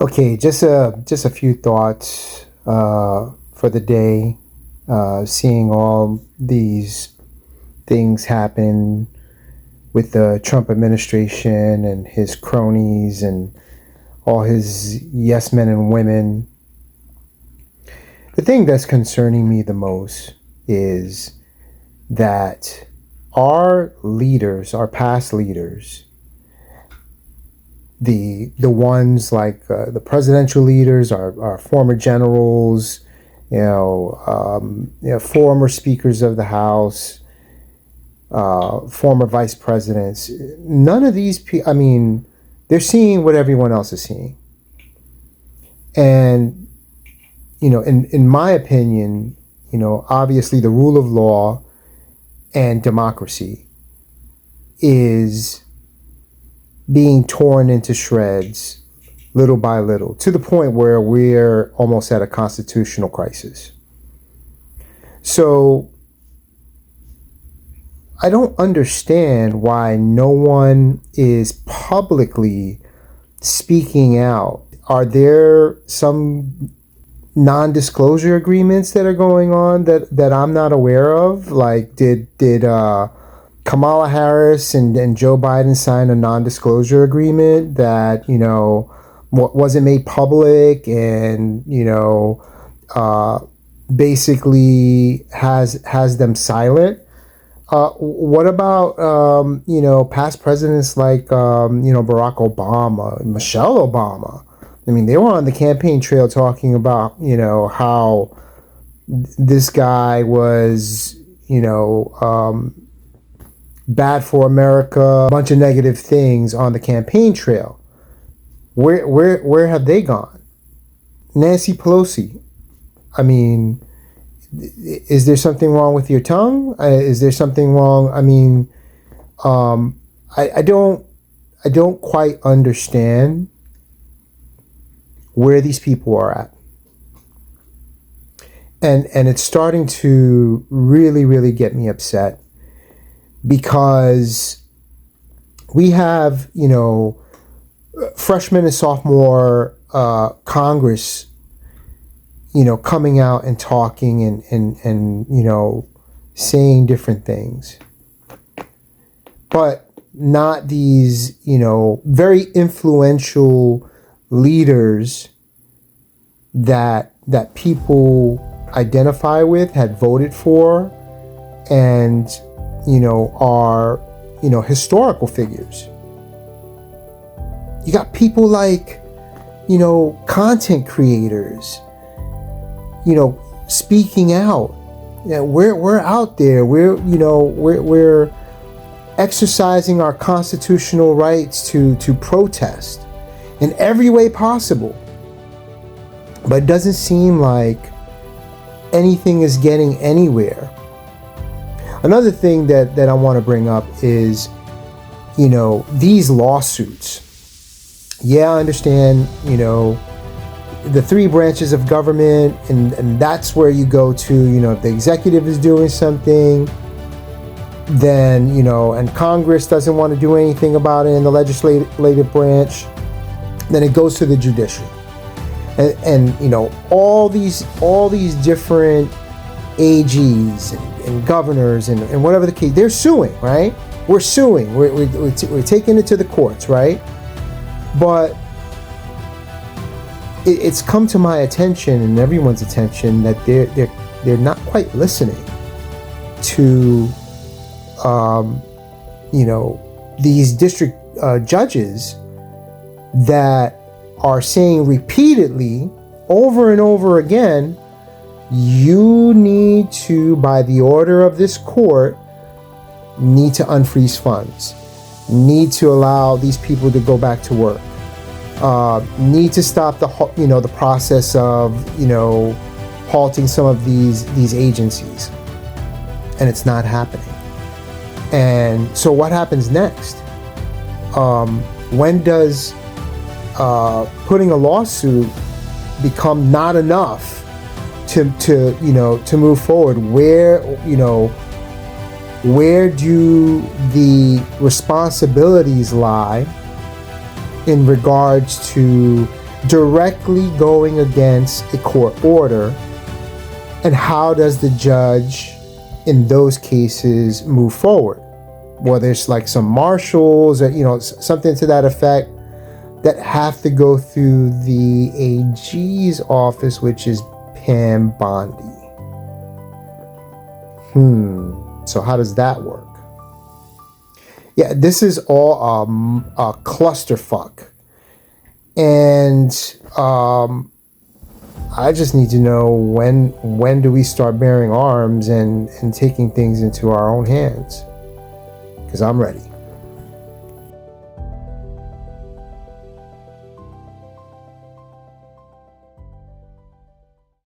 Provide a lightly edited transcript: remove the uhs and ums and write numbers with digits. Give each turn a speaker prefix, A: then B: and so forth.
A: Okay, just a few thoughts for the day. Seeing all these things happen with the Trump administration and his cronies and all his yes men and women. The thing that's concerning me the most is that our leaders, our past leaders, the ones like the presidential leaders, our former generals, former speakers of the House, former vice presidents. None of these people, I mean, they're seeing what everyone else is seeing. And, in my opinion, obviously the rule of law and democracy is being torn into shreds little by little, to the point where we're almost at a constitutional crisis. So I don't understand why no one is publicly speaking out. Are there some non-disclosure agreements that are going on that I'm not aware of? Like, did Kamala Harris and Joe Biden sign a non-disclosure agreement that, wasn't made public and, basically has them silent? What about, past presidents like, Barack Obama, Michelle Obama? I mean, they were on the campaign trail talking about, how this guy was, bad for America, a bunch of negative things on the campaign trail. Where have they gone? Nancy Pelosi. I mean, is there something wrong with your tongue? Is there something wrong? I mean, I don't quite understand where these people are at. And it's starting to really, really get me upset, because we have, freshman and sophomore Congress, coming out and talking and saying different things. But not these, very influential leaders that people identify with, had voted for, and are historical figures. You got people like content creators speaking out. We're out there. We're exercising our constitutional rights to protest in every way possible. But it doesn't seem like anything is getting anywhere. Another thing that I want to bring up is, these lawsuits. Yeah, I understand, the three branches of government, and that's where you go to, if the executive is doing something, then, and Congress doesn't want to do anything about it in the legislative branch, then it goes to the judicial. And all these different AGs and governors and whatever the case, they're suing, right? We're suing. We're taking it to the courts, right? But it's come to my attention and everyone's attention that they're not quite listening to these district judges that are saying repeatedly, over and over again, you need to, by the order of this court, need to unfreeze funds, need to allow these people to go back to work, need to stop the process of halting some of these agencies, and it's not happening. And so what happens next? When does putting a lawsuit become not enough to move forward? Where do the responsibilities lie in regards to directly going against a court order, and how does the judge in those cases move forward? Whether it's like some marshals or, you know, something to that effect, that have to go through the AG's office, which is Pam Bondi. So how does that work? Yeah, this is all a clusterfuck. And I just need to know when do we start bearing arms and taking things into our own hands? Because I'm ready.